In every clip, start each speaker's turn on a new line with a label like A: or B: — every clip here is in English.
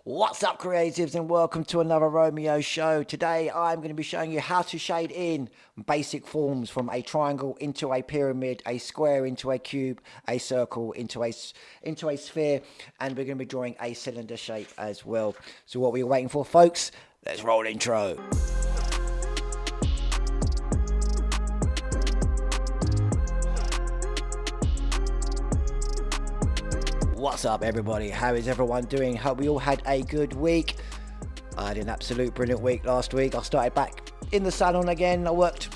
A: What's up, creatives, and welcome to another Romeo show. Today I'm going to be showing you how to shade in basic forms from a triangle into a pyramid, a square into a cube, a circle into a sphere, and we're going to be drawing a cylinder shape as well. So what we're waiting for, folks? Let's roll intro. What's up, everybody? How is everyone doing? Hope we all had a good week. I had an absolute brilliant week last week. I started back in the salon again. I worked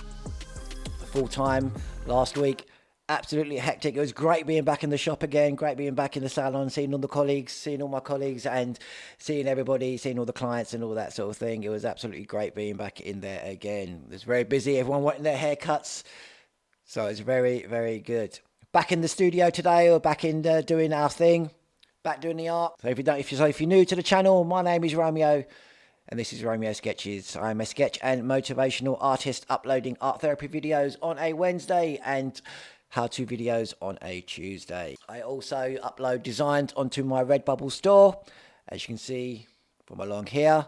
A: full time last week. Absolutely hectic. It was great being back in the shop again. Great being back in the salon, seeing all the colleagues, seeing all my colleagues, and seeing everybody, seeing all the clients and all that sort of thing. It was absolutely great being back in there again. It was very busy. Everyone wanting their haircuts, so it's very, very good. Back in the studio today, or back in doing our thing, back doing the art. So if you're new to the channel, my name is Romeo, and this is Romeo Sketches. I'm a sketch and motivational artist uploading art therapy videos on a Wednesday and how-to videos on a Tuesday. I also upload designs onto my Redbubble store, as you can see from along here.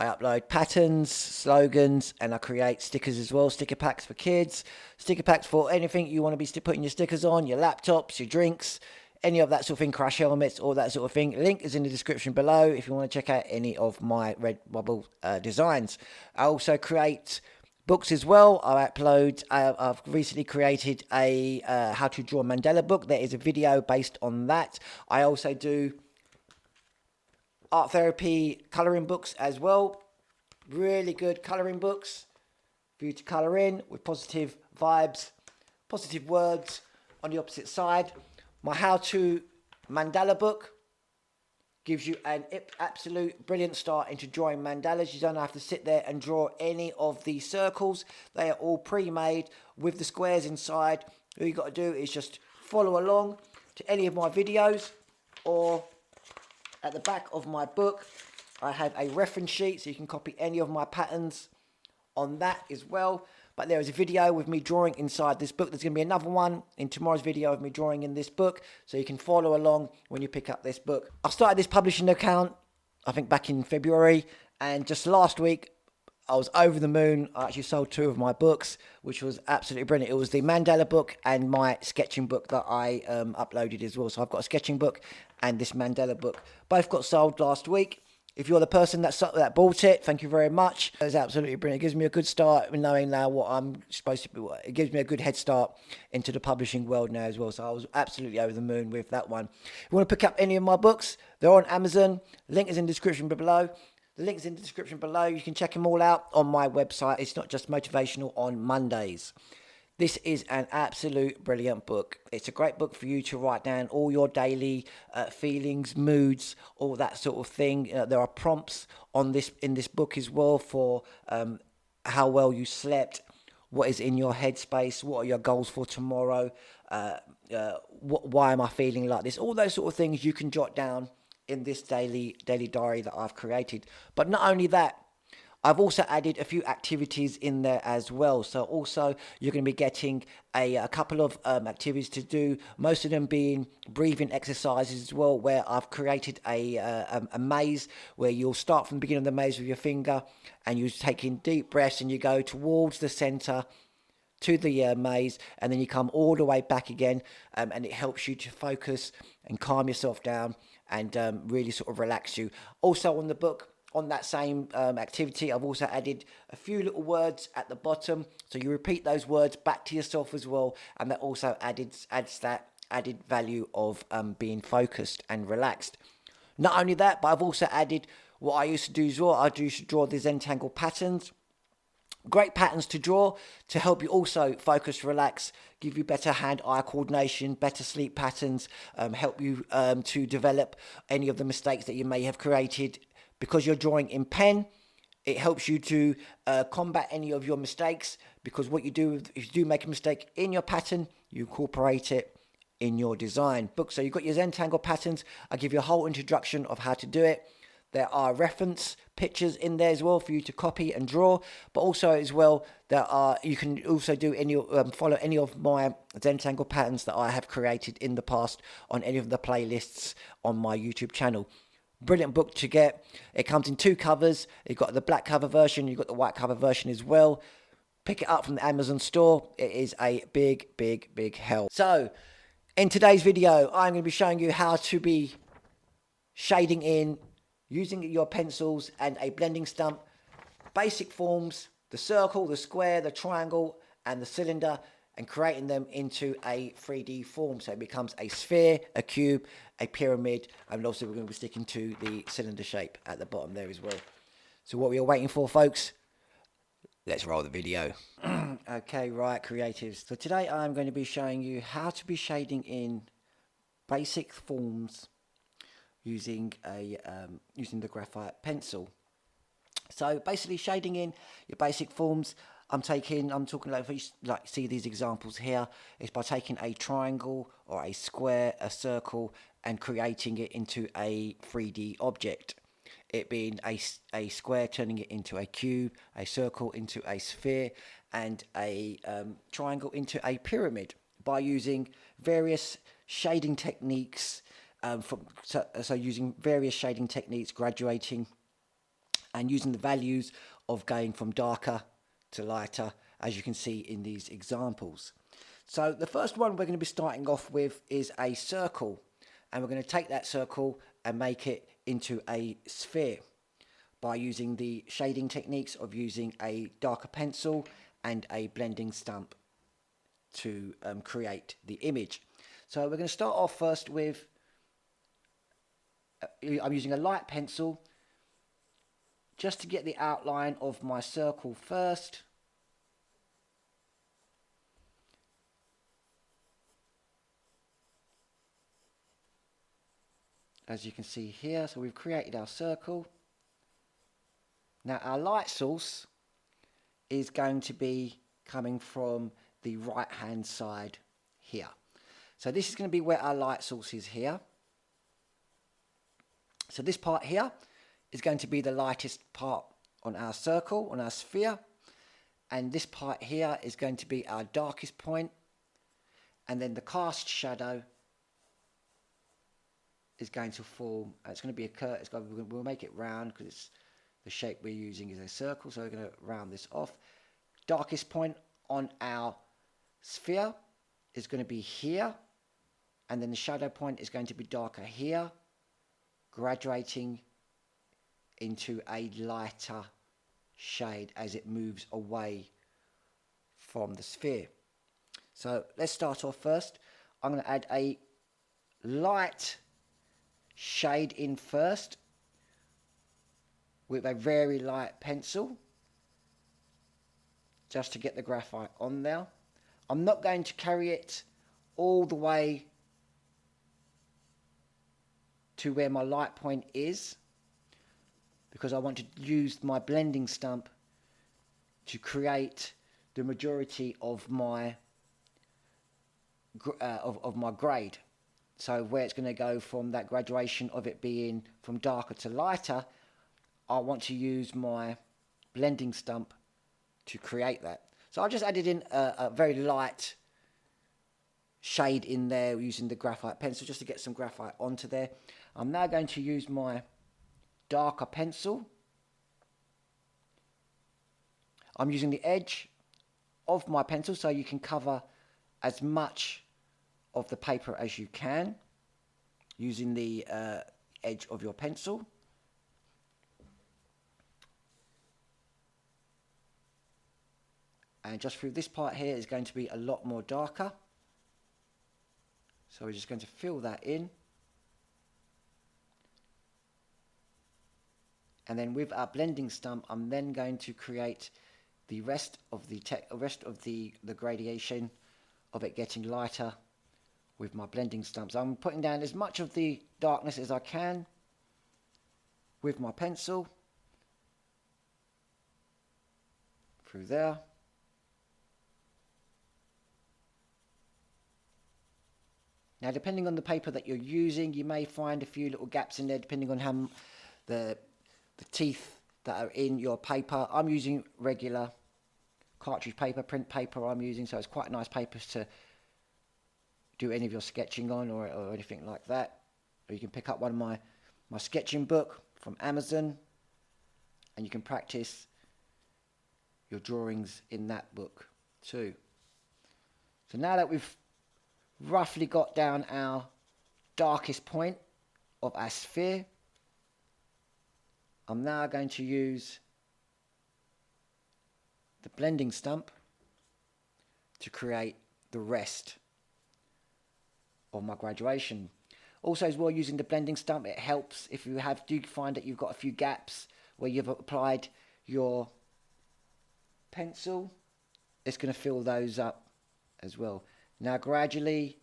A: I upload patterns, slogans, and I create stickers as well, sticker packs for kids, sticker packs for anything you want to be putting your stickers on, your laptops, your drinks, any of that sort of thing, crash helmets, all that sort of thing. Link is in the description below if you want to check out any of my Redbubble designs. I also create books as well. I've recently created a how to draw a mandala book. There is a video based on that. I also do art therapy colouring books as well. Really good colouring books for you to colour in with positive vibes, positive words on the opposite side. My how-to mandala book gives you an absolute brilliant start into drawing mandalas. You don't have to sit there and draw any of the circles. They are all pre-made with the squares inside. All you got to do is just follow along to any of my videos, or at the back of my book, I have a reference sheet, so you can copy any of my patterns on that as well. But there is a video with me drawing inside this book. There's going to be another one in tomorrow's video of me drawing in this book, so you can follow along when you pick up this book. I started this publishing account, I think back in February, and just last week, I was over the moon. I actually sold 2 of my books, which was absolutely brilliant. It was the mandala book and my sketching book that I uploaded as well. So I've got a sketching book and this mandala book. Both got sold last week. If you're the person that bought it, thank you very much. It was absolutely brilliant. It gives me a good start in knowing now what I'm supposed to be. It gives me a good head start into the publishing world now as well. So I was absolutely over the moon with that one. If you want to pick up any of my books, they're on Amazon. Link is in the description below. The link's in the description below. You can check them all out on my website. It's not just motivational on Mondays. This is an absolute brilliant book. It's a great book for you to write down all your daily feelings, moods, all that sort of thing. There are prompts in this book as well for how well you slept, what is in your headspace, what are your goals for tomorrow, why am I feeling like this? All those sort of things you can jot down in this daily diary that I've created. But not only that, I've also added a few activities in there as well. So also you're going to be getting a couple of activities to do, most of them being breathing exercises as well, where I've created a maze where you'll start from the beginning of the maze with your finger and you take in deep breaths and you go towards the center to the maze, and then you come all the way back again, and it helps you to focus and calm yourself down and really sort of relax you. Also on the book, on that same activity, I've also added a few little words at the bottom, so you repeat those words back to yourself as well, and that also adds that added value of being focused and relaxed. Not only that, but I've also added what I used to do as well. I used to draw the Zentangle patterns. Great patterns to draw to help you also focus, relax, give you better hand-eye coordination, better sleep patterns, help you to develop any of the mistakes that you may have created. Because you're drawing in pen, it helps you to combat any of your mistakes, because what you do, if you do make a mistake in your pattern, you incorporate it in your design book. So you've got your Zentangle patterns. I give you a whole introduction of how to do it. There are reference pictures in there as well for you to copy and draw, but also as well you can also do follow any of my Zentangle patterns that I have created in the past on any of the playlists on my YouTube channel. Brilliant book to get. It comes in 2 covers. You've got the black cover version, you've got the white cover version as well. Pick it up from the Amazon store. It is a big help. So, in today's video, I'm going to be showing you how to be shading in using your pencils and a blending stump. Basic forms, the circle, the square, the triangle, and the cylinder, and creating them into a 3D form. So it becomes a sphere, a cube, a pyramid, and also we're going to be sticking to the cylinder shape at the bottom there as well. So what we are waiting for, folks, let's roll the video. Okay, right, creatives. So today I'm going to be showing you how to be shading in basic forms using the graphite pencil. So basically shading in your basic forms, I'm talking like, if you see these examples here, it's by taking a triangle or a square, a circle, and creating it into a 3D object. It being a square, turning it into a cube, a circle into a sphere, and a triangle into a pyramid by using various shading techniques. So using various shading techniques, graduating, and using the values of going from darker to lighter, as you can see in these examples. So the first one we're going to be starting off with is a circle, and we're going to take that circle and make it into a sphere by using the shading techniques of using a darker pencil and a blending stump to create the image. So we're going to start off first with, I'm using a light pencil just to get the outline of my circle first. As you can see here, so we've created our circle. Now our light source is going to be coming from the right hand side here. So this is going to be where our light source is here. So this part here is going to be the lightest part on our circle, on our sphere. And this part here is going to be our darkest point. And then the cast shadow is going to form, it's going to be a curve, we'll make it round because it's the shape we're using is a circle, so we're going to round this off. Darkest point on our sphere is going to be here, and then the shadow point is going to be darker here, graduating into a lighter shade as it moves away from the sphere. So let's start off first. I'm going to add a light shade in first with a very light pencil just to get the graphite on there. I'm not going to carry it all the way to where my light point is because I want to use my blending stump to create the majority of my grade. So where it's going to go from that graduation of it being from darker to lighter, I want to use my blending stump to create that. So I just added in a very light shade in there using the graphite pencil just to get some graphite onto there. I'm now going to use my darker pencil. I'm using the edge of my pencil so you can cover as much of the paper as you can using the edge of your pencil. And just through this part here is going to be a lot more darker. So we're just going to fill that in. And then with our blending stump, I'm then going to create the rest of the gradation of it getting lighter with my blending stump. So I'm putting down as much of the darkness as I can with my pencil through there. Now, depending on the paper that you're using, you may find a few little gaps in there depending on how the teeth that are in your paper. I'm using regular cartridge paper, print paper I'm using, so it's quite nice papers to do any of your sketching on or anything like that. Or you can pick up one of my my sketching book from Amazon, and you can practice your drawings in that book too. So now that we've roughly got down our darkest point of our sphere, I'm now going to use the blending stump to create the rest of my graduation. Also, as well, using the blending stump, it helps if you do find that you've got a few gaps where you've applied your pencil, it's going to fill those up as well. Now gradually,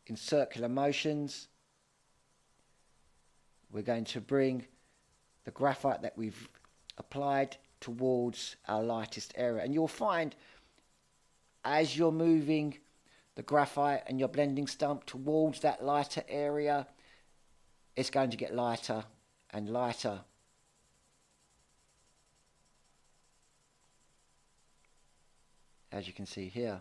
A: in circular motions, we're going to bring the graphite that we've applied towards our lightest area. And you'll find as you're moving the graphite and your blending stump towards that lighter area, it's going to get lighter and lighter. As you can see here.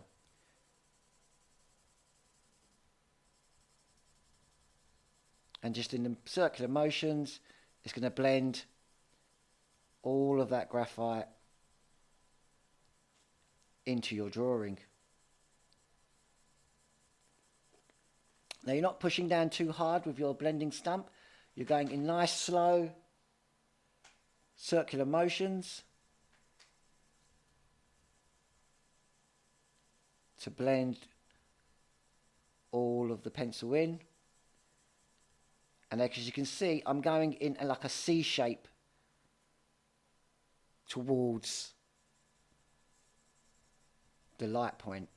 A: And just in the circular motions, it's going to blend all of that graphite into your drawing. Now you're not pushing down too hard with your blending stump. You're going in nice slow circular motions to blend all of the pencil in. And as you can see, I'm going in like a C shape towards the light point,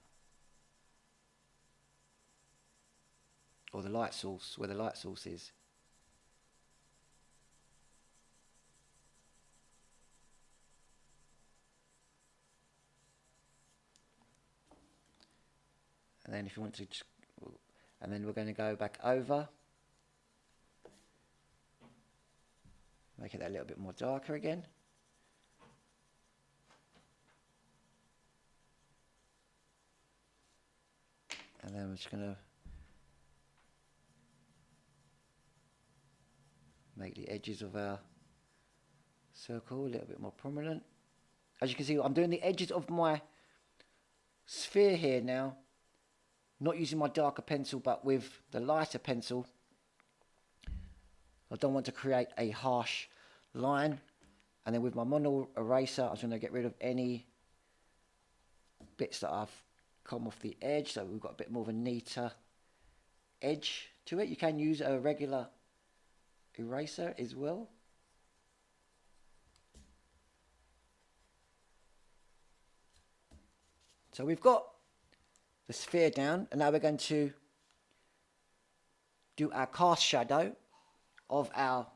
A: or the light source, where the light source is. And then if you want to, and then we're going to go back over, make it a little bit more darker again. And then we're just going to make the edges of our circle a little bit more prominent. As you can see, I'm doing the edges of my sphere here now, not using my darker pencil but with the lighter pencil. I don't want to create a harsh line. And then with my Mandala eraser, I'm going to get rid of any bits that I've come off the edge, so we've got a bit more of a neater edge to it. You can use a regular eraser as well. So we've got the sphere down, and now we're going to do our cast shadow of our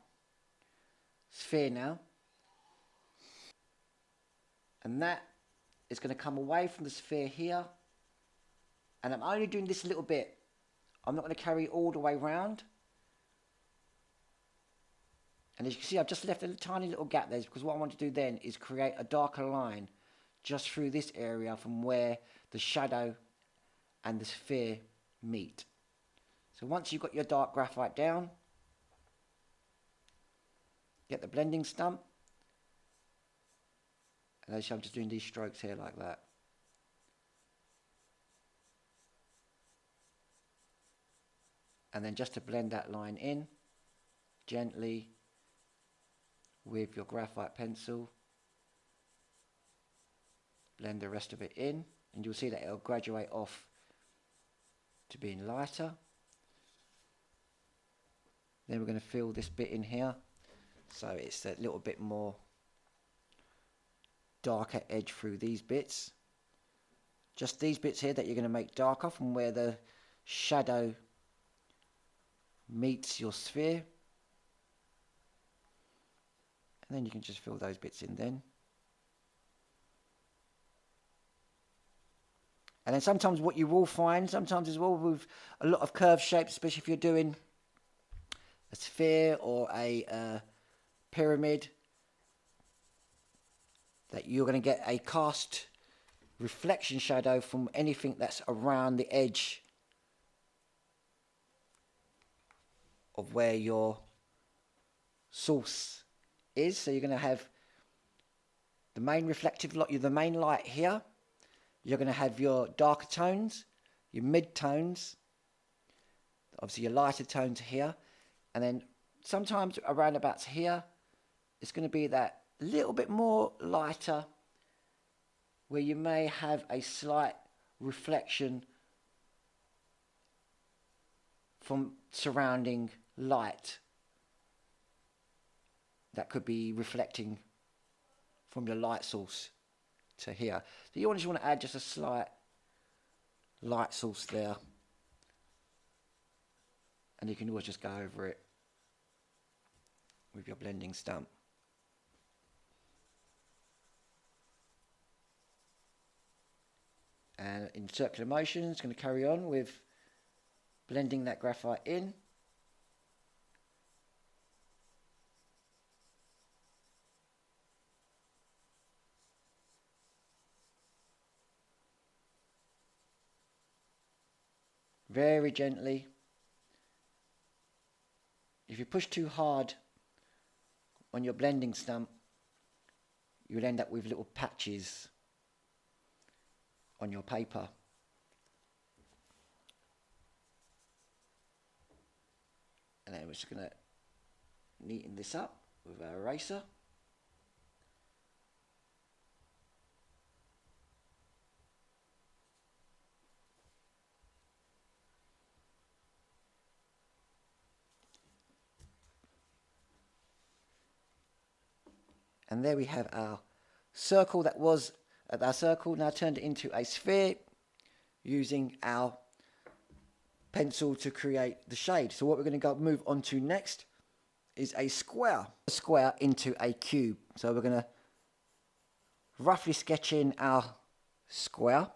A: sphere now. And that is going to come away from the sphere here. And I'm only doing this a little bit. I'm not going to carry it all the way round. And as you can see, I've just left a tiny little gap there, because what I want to do then is create a darker line just through this area from where the shadow and the sphere meet. So once you've got your dark graphite down, get the blending stump. And as I'm just doing these strokes here like that. And then just to blend that line in gently with your graphite pencil, blend the rest of it in, and you'll see that it'll graduate off to being lighter. Then we're going to fill this bit in here, so it's a little bit more darker edge through these bits. Just these bits here that you're going to make darker from where the shadow meets your sphere. And then you can just fill those bits in then. And then sometimes what you will find, sometimes as well with a lot of curved shapes, especially if you're doing a sphere or a pyramid, that you're going to get a cast reflection shadow from anything that's around the edge of where your source is. So you're going to have the main reflective light, the main light here. You're going to have your darker tones, your mid tones, obviously your lighter tones here, and then sometimes around about here, it's going to be that little bit more lighter, where you may have a slight reflection from surrounding light that could be reflecting from your light source to here. So you just want to add just a slight light source there, and you can always just go over it with your blending stump. And in circular motion, it's going to carry on with blending that graphite in. Very gently. If you push too hard on your blending stump, you'll end up with little patches on your paper. And then we're just going to neaten this up with our eraser. And there we have our circle that was our circle, now turned it into a sphere using our pencil to create the shade. So what we're going to move on to next is a square into a cube. So we're going to roughly sketch in our square.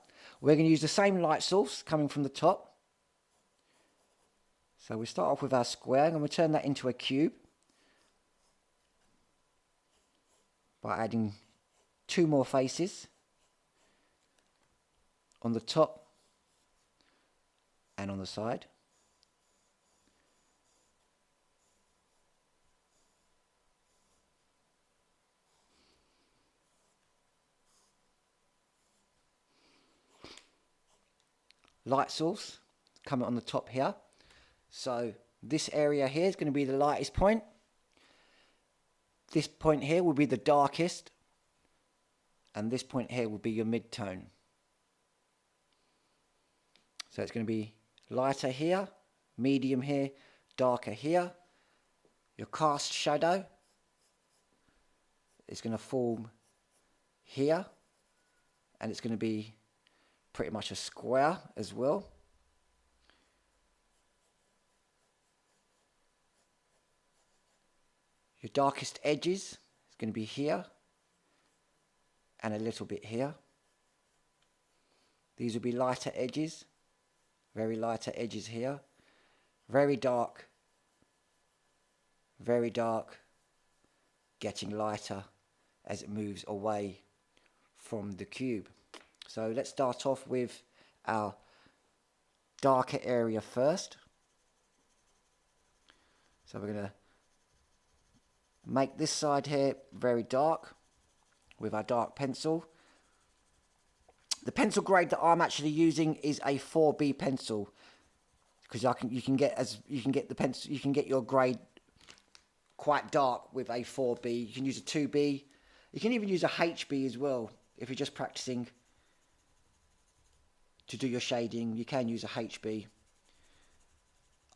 A: We're going to use the same light source coming from the top. So we start off with our square and we turn that into a cube by adding 2 more faces on the top and on the side. Light source coming on the top here. So this area here is going to be the lightest point. This point here will be the darkest. And this point here will be your mid-tone. So it's going to be lighter here, medium here, darker here. Your cast shadow is going to form here, and it's going to be pretty much a square as well. Your darkest edges is going to be here and a little bit here. These will be lighter edges, very lighter edges here, very dark, getting lighter as it moves away from the cube. So let's start off with our darker area first. So we're going to make this side here very dark with our dark pencil. The pencil grade that I'm actually using is a 4B pencil, because you can get your grade quite dark with a 4B. You can use a 2B. You can even use a HB as well if you're just practicing to do your shading. You can use a HB.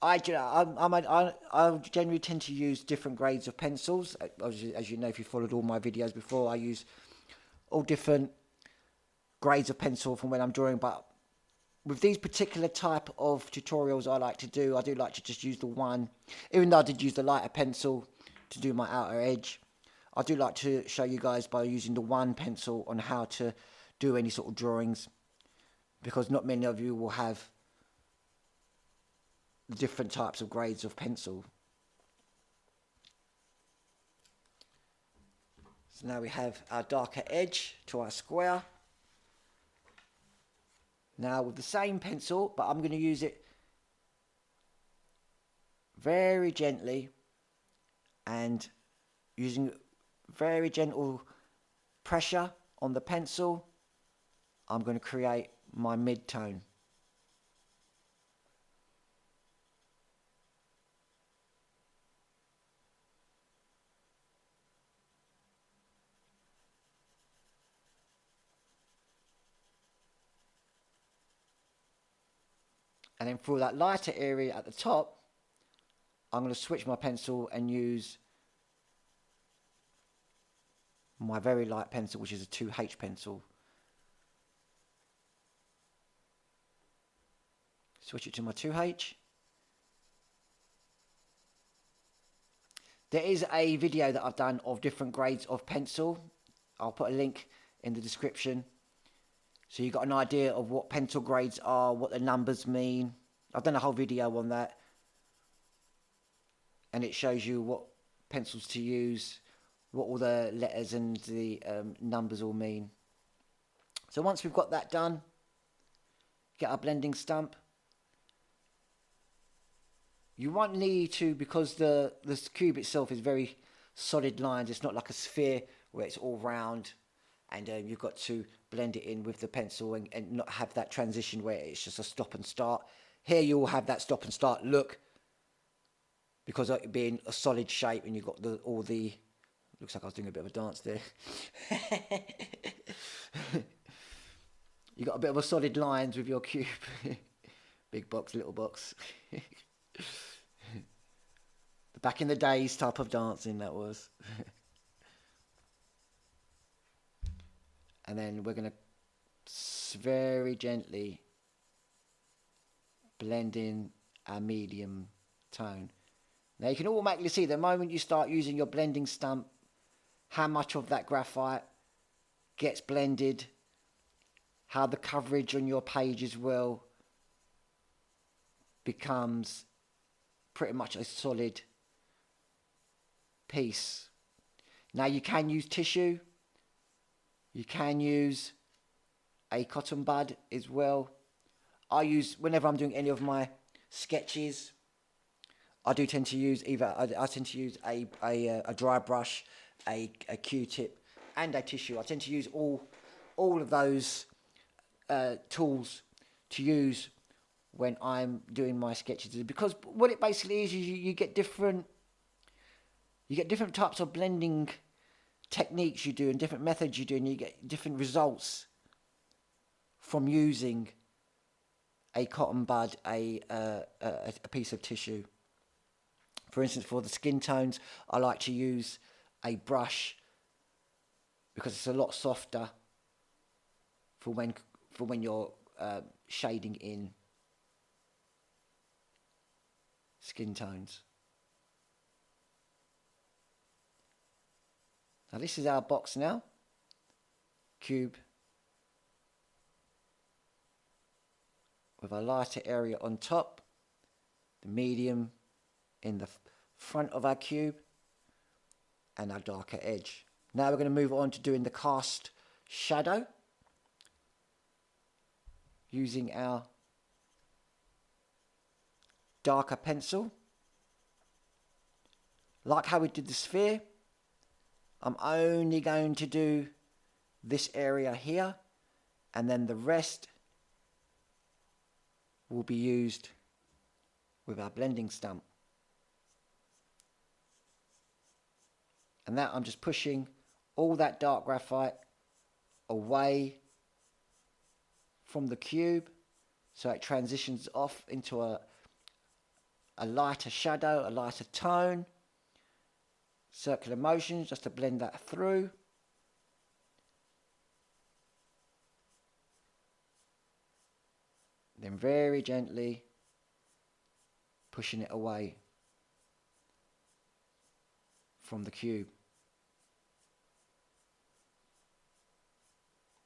A: I generally tend to use different grades of pencils. As you know, if you followed all my videos before, I use all different grades of pencil from when I'm drawing. But with these particular type of tutorials I do like to just use the one. Even though I did use the lighter pencil to do my outer edge, I do like to show you guys by using the one pencil on how to do any sort of drawings, because not many of you will have the different types of grades of pencil. So now we have our darker edge to our square. Now with the same pencil, but I'm going to use it very gently and using very gentle pressure on the pencil, I'm going to create my mid-tone. And then for that lighter area at the top, I'm going to switch my pencil and use my very light pencil, which is a 2H pencil. Switch it to my 2H. There is a video that I've done of different grades of pencil. I'll put a link in the description. So you've got an idea of what pencil grades are, what the numbers mean. I've done a whole video on that. And it shows you what pencils to use, what all the letters and the numbers all mean. So once we've got that done, get our blending stump. You won't need to, because the cube itself is very solid lines. It's not like a sphere where it's all round, and you've got to blend it in with the pencil and not have that transition where it's just a stop and start. Here you will have that stop and start look, because of it being a solid shape, and you've got all the looks like I was doing a bit of a dance there. You got a bit of a solid lines with your cube. Big box, little box. Back in the days type of dancing that was. And then we're going to very gently blend in our medium tone. Now you can automatically see the moment you start using your blending stump how much of that graphite gets blended, how the coverage on your page as well becomes pretty much a solid piece. Now you can use tissue, you can use a cotton bud as well. I use, whenever I'm doing any of my sketches, I do tend to use either, I tend to use a dry brush, a Q-tip and a tissue. I tend to use all of those tools to use when I'm doing my sketches, because what it basically is you get different types of blending techniques you do and different methods you do, and you get different results from using a cotton bud, a piece of tissue. For instance, for the skin tones, I like to use a brush because it's a lot softer for when you're shading in skin tones. Now this is our box now, cube, with a lighter area on top, the medium in the front of our cube, and our darker edge. Now we're going to move on to doing the cast shadow using our darker pencil. Like how we did the sphere, I'm only going to do this area here, and then the rest will be used with our blending stump. And that I'm just pushing all that dark graphite away from the cube so it transitions off into a lighter shadow, a lighter tone. Circular motions just to blend that through. Then very gently pushing it away from the cube.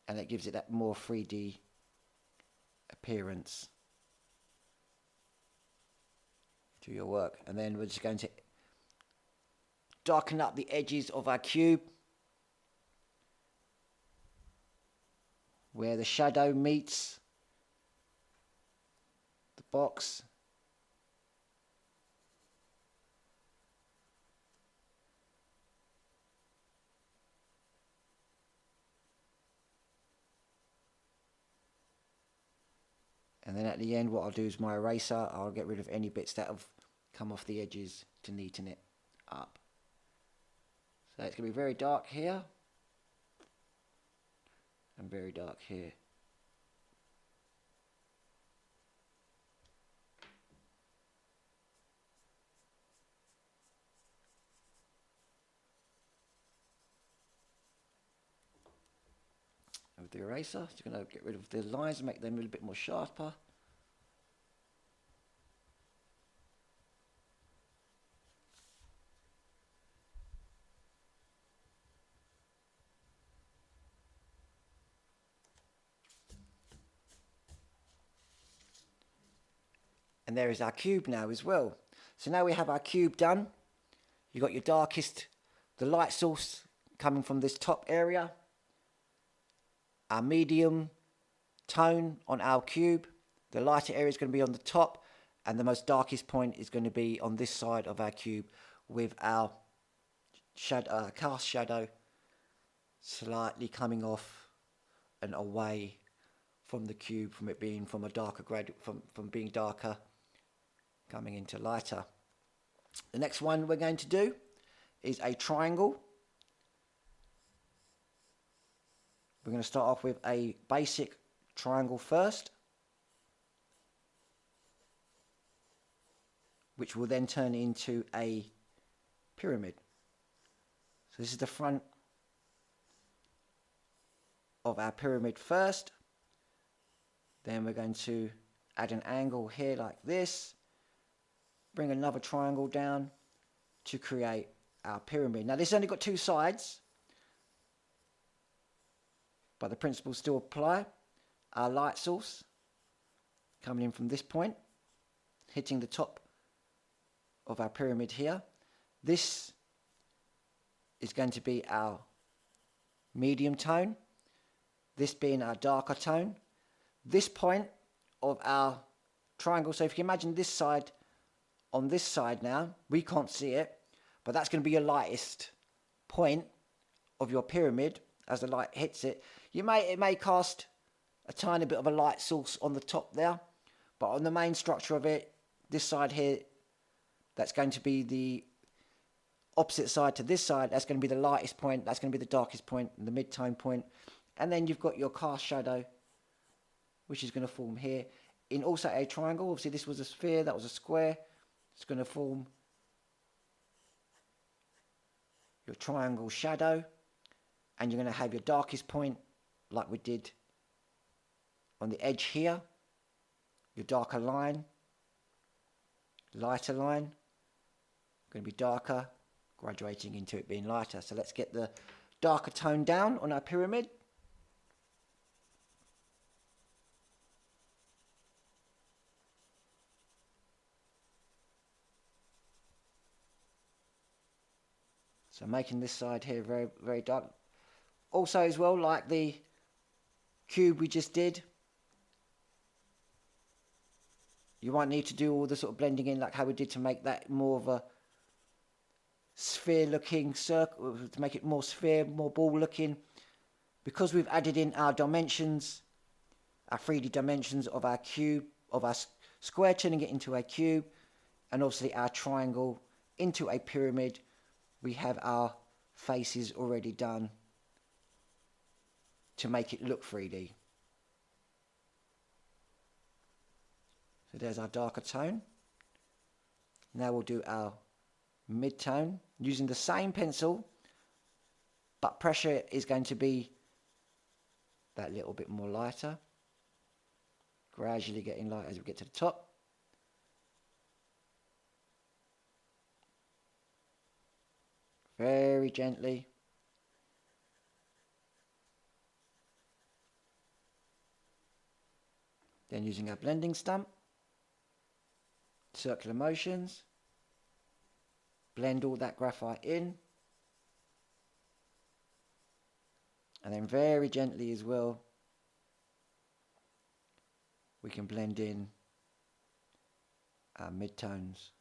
A: And it gives it that more 3D appearance to your work. And then we're just going to darken up the edges of our cube where the shadow meets the box. And then at the end, what I'll do is my eraser, I'll get rid of any bits that have come off the edges to neaten it up. So it's going to be very dark here and very dark here. With the eraser, just going to get rid of the lines and make them a little bit more sharper. And there is our cube now as well. So now we have our cube done. You've got your darkest, the light source coming from this top area. Our medium tone on our cube. The lighter area is going to be on the top, and the most darkest point is going to be on this side of our cube with our shadow, cast shadow slightly coming off and away from the cube, from it being from a darker grade, from being darker coming into lighter. The next one we're going to do is a triangle. We're going to start off with a basic triangle first, which will then turn into a pyramid. So this is the front of our pyramid first. Then we're going to add an angle here like this, bring another triangle down to create our pyramid. Now this has only got two sides, but the principles still apply. Our light source coming in from this point, hitting the top of our pyramid here. This is going to be our medium tone, this being our darker tone. This point of our triangle, so if you imagine this side on this side now, we can't see it, but that's going to be your lightest point of your pyramid. As the light hits it, it may cast a tiny bit of a light source on the top there, but on the main structure of it, this side here, that's going to be the opposite side to this side. That's going to be the lightest point, that's going to be the darkest point, and the mid-tone point. And then you've got your cast shadow, which is going to form here in also a triangle. Obviously this was a sphere, that was a square. It's going to form your triangle shadow, and you're going to have your darkest point like we did on the edge here, your darker line, lighter line, going to be darker, graduating into it being lighter. So let's get the darker tone down on our pyramid. So making this side here very, very dark. Also as well, like the cube we just did, you might need to do all the sort of blending in like how we did to make that more of a sphere looking circle, to make it more sphere, more ball looking. Because we've added in our dimensions, our 3D dimensions of our cube, of our square, turning it into a cube, and obviously our triangle into a pyramid, we have our faces already done to make it look 3D. So there's our darker tone. Now we'll do our mid-tone using the same pencil, but pressure is going to be that little bit more lighter, gradually getting lighter as we get to the top. Very gently. Then using our blending stump, circular motions, blend all that graphite in, and then very gently as well, we can blend in our mid-tones.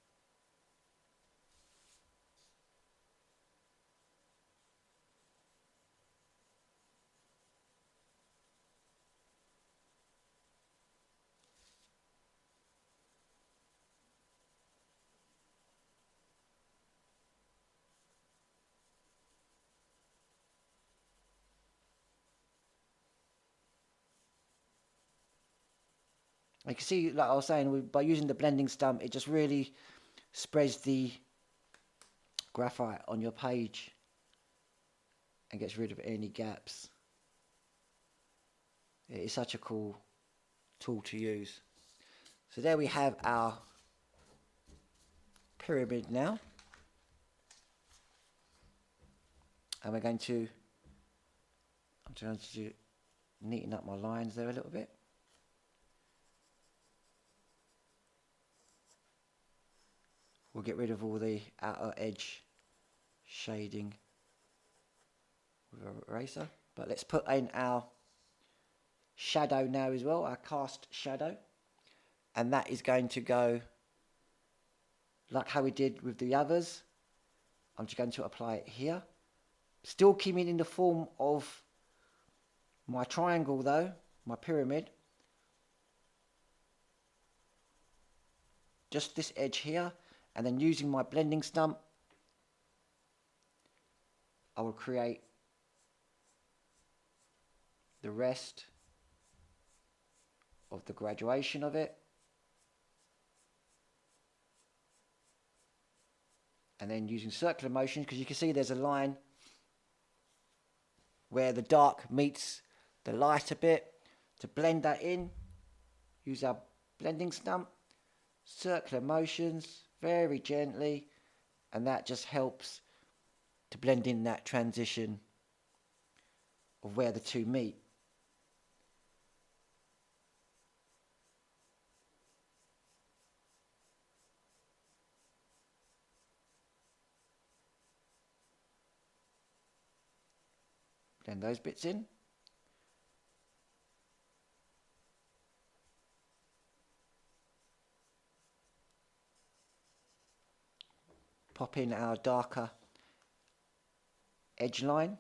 A: You can see, like I was saying, by using the blending stump, it just really spreads the graphite on your page and gets rid of any gaps. It is such a cool tool to use. So there we have our pyramid now. And I'm going to neaten up my lines there a little bit. We'll get rid of all the outer edge shading with an eraser. But let's put in our shadow now as well, our cast shadow. And that is going to go like how we did with the others. I'm just going to apply it here. Still keeping in the form of my triangle though, my pyramid. Just this edge here, and then using my blending stump, I will create the rest of the graduation of it. And then using circular motions, because you can see there's a line where the dark meets the light a bit. To blend that in, use our blending stump, circular motions, very gently, and that just helps to blend in that transition of where the two meet. Blend those bits in. Pop in our darker edge line.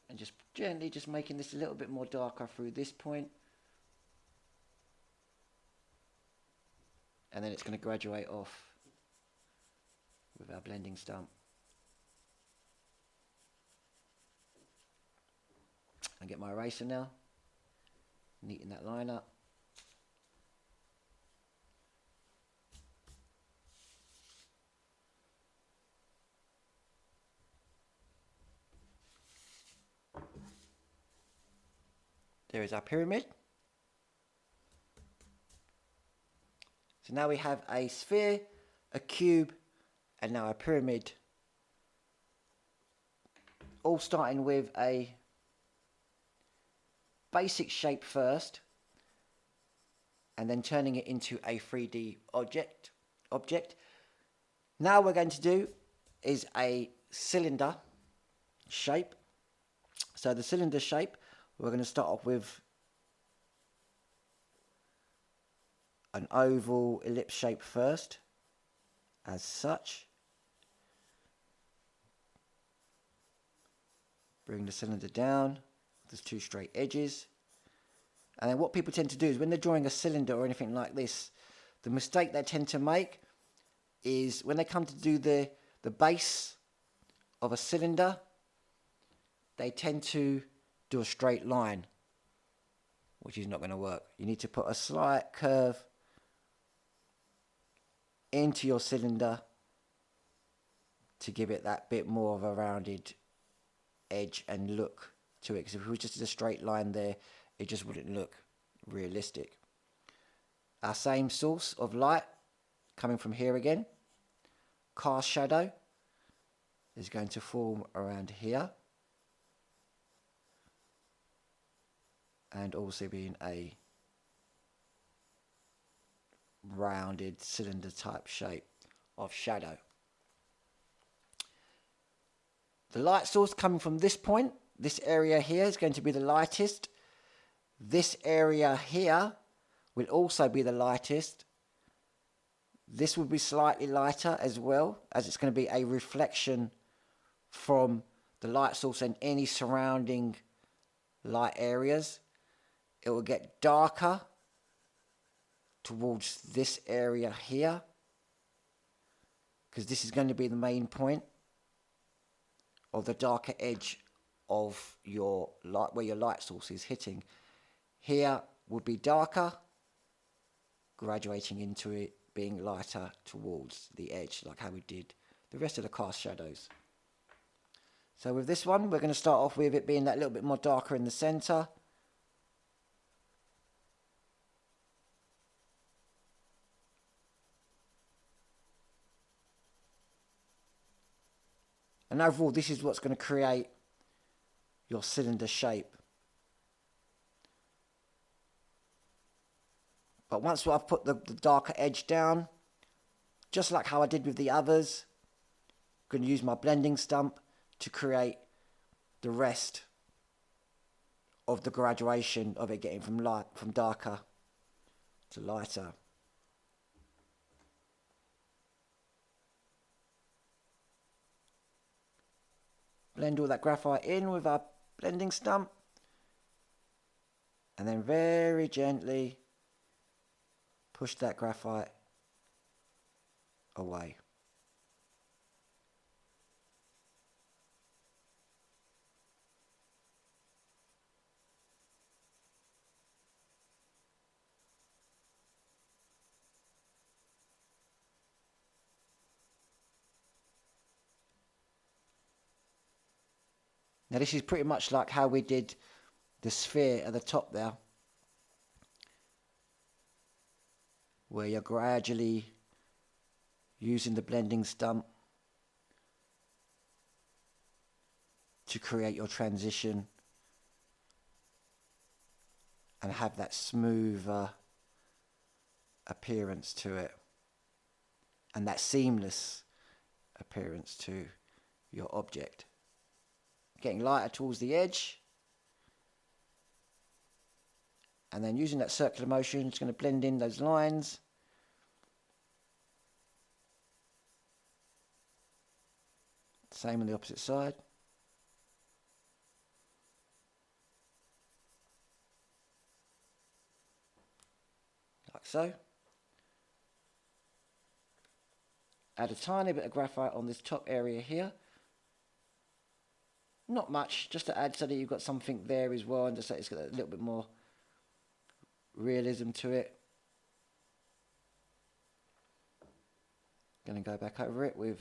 A: And just gently just making this a little bit more darker through this point. And then it's going to graduate off with our blending stump. And get my eraser now, neaten that line up. There is our pyramid. So now we have a sphere, a cube, and now a pyramid. All starting with a basic shape first, and then turning it into a 3D object. Now what we're going to do is a cylinder shape. So the cylinder shape, we're going to start off with an oval ellipse shape first, as such. Bring the cylinder down. There's two straight edges. And then what people tend to do is when they're drawing a cylinder or anything like this, the mistake they tend to make is when they come to do the base of a cylinder, they tend to do a straight line, which is not going to work. You need to put a slight curve into your cylinder to give it that bit more of a rounded edge and look to it, because if it was just a straight line there, it just wouldn't look realistic. Our same source of light coming from here again, cast shadow, is going to form around here, and also being a rounded cylinder type shape of shadow. The light source coming from this point, this area here, is going to be the lightest. This area here will also be the lightest. This will be slightly lighter as well, as it's going to be a reflection from the light source and any surrounding light areas. It will get darker towards this area here, because this is going to be the main point of the darker edge of your light, where your light source is hitting. Here would be darker, graduating into it being lighter towards the edge, like how we did the rest of the cast shadows. So with this one, we're going to start off with it being that little bit more darker in the center. And overall, this is what's going to create your cylinder shape. But once I've put the darker edge down, just like how I did with the others, I'm going to use my blending stump to create the rest of the graduation of it getting from darker to lighter. Blend all that graphite in with our blending stump, and then very gently push that graphite away. Now this is pretty much like how we did the sphere at the top there, where you're gradually using the blending stump to create your transition and have that smoother appearance to it and that seamless appearance to your object. Getting lighter towards the edge, and then using that circular motion, it's going to blend in those lines. Same on the opposite side. Like so. Add a tiny bit of graphite on this top area here. Not much, just to add so that you've got something there as well, and just so it's got a little bit more realism to it. Going to go back over it with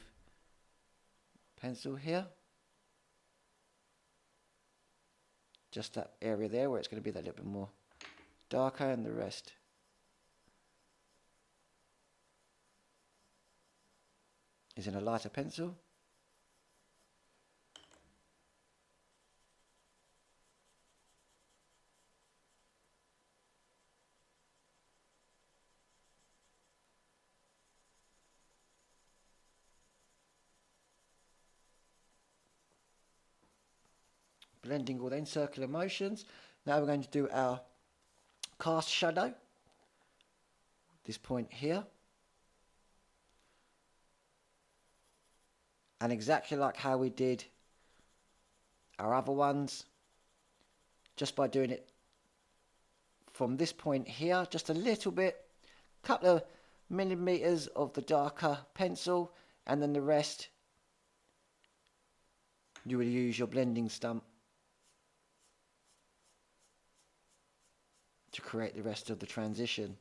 A: pencil here. Just that area there where it's going to be that little bit more darker, and the rest is in a lighter pencil. Blending all then circular motions. Now we're going to do our cast shadow. This point here. And exactly like how we did our other ones, just by doing it from this point here, just a little bit, couple of millimeters of the darker pencil, and then the rest you will use your blending stump to create the rest of the transition.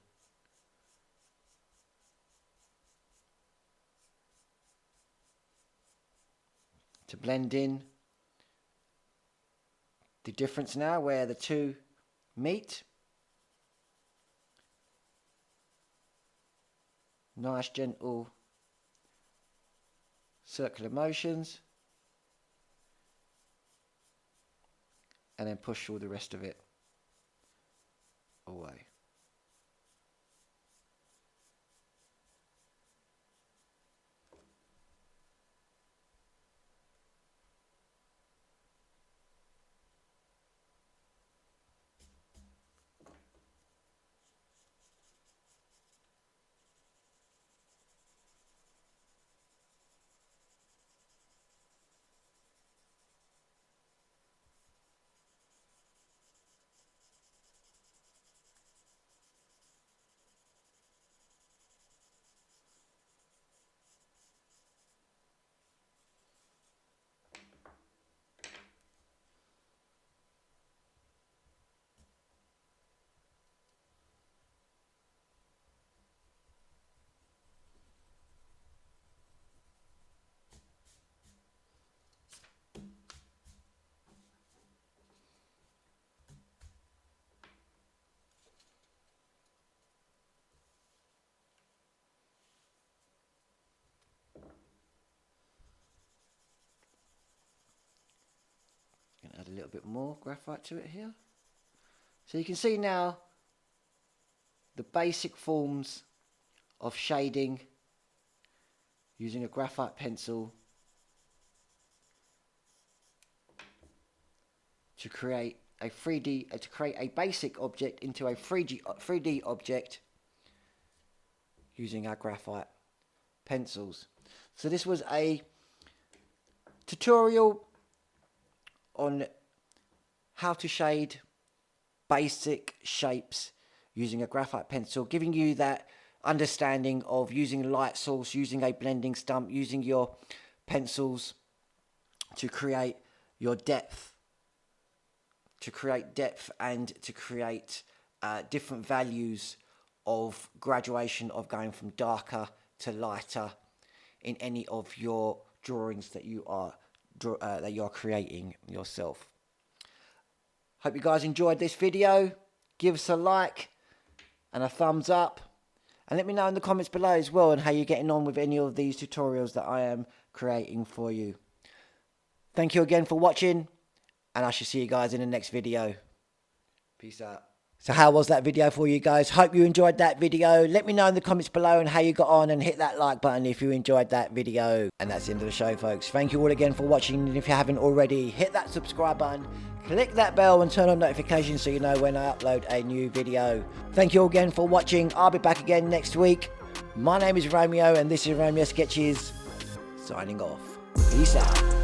A: To blend in the difference now where the two meet. Nice gentle circular motions, and then push all the rest of it away. a little bit more graphite to it here. So you can see now the basic forms of shading using a graphite pencil to create a 3D, to create a basic object into a 3D object using our graphite pencils. So this was a tutorial on how to shade basic shapes using a graphite pencil, giving you that understanding of using a light source, using a blending stump, using your pencils to create your depth, and to create different values of graduation of going from darker to lighter in any of your drawings that you are creating yourself. Hope you guys enjoyed this video. Give us a like and a thumbs up, and let me know in the comments below as well and how you're getting on with any of these tutorials that I am creating for you. Thank you again for watching, and I shall see you guys in the next video. Peace out. So how was that video for you guys? Hope you enjoyed that video. Let me know in the comments below and how you got on, and hit that like button if you enjoyed that video. And that's the end of the show, folks. Thank you all again for watching, and if you haven't already, hit that subscribe button, click that bell and turn on notifications so you know when I upload a new video. Thank you all again for watching. I'll be back again next week. My name is Romeo, and this is Romeo Sketches, signing off. Peace out.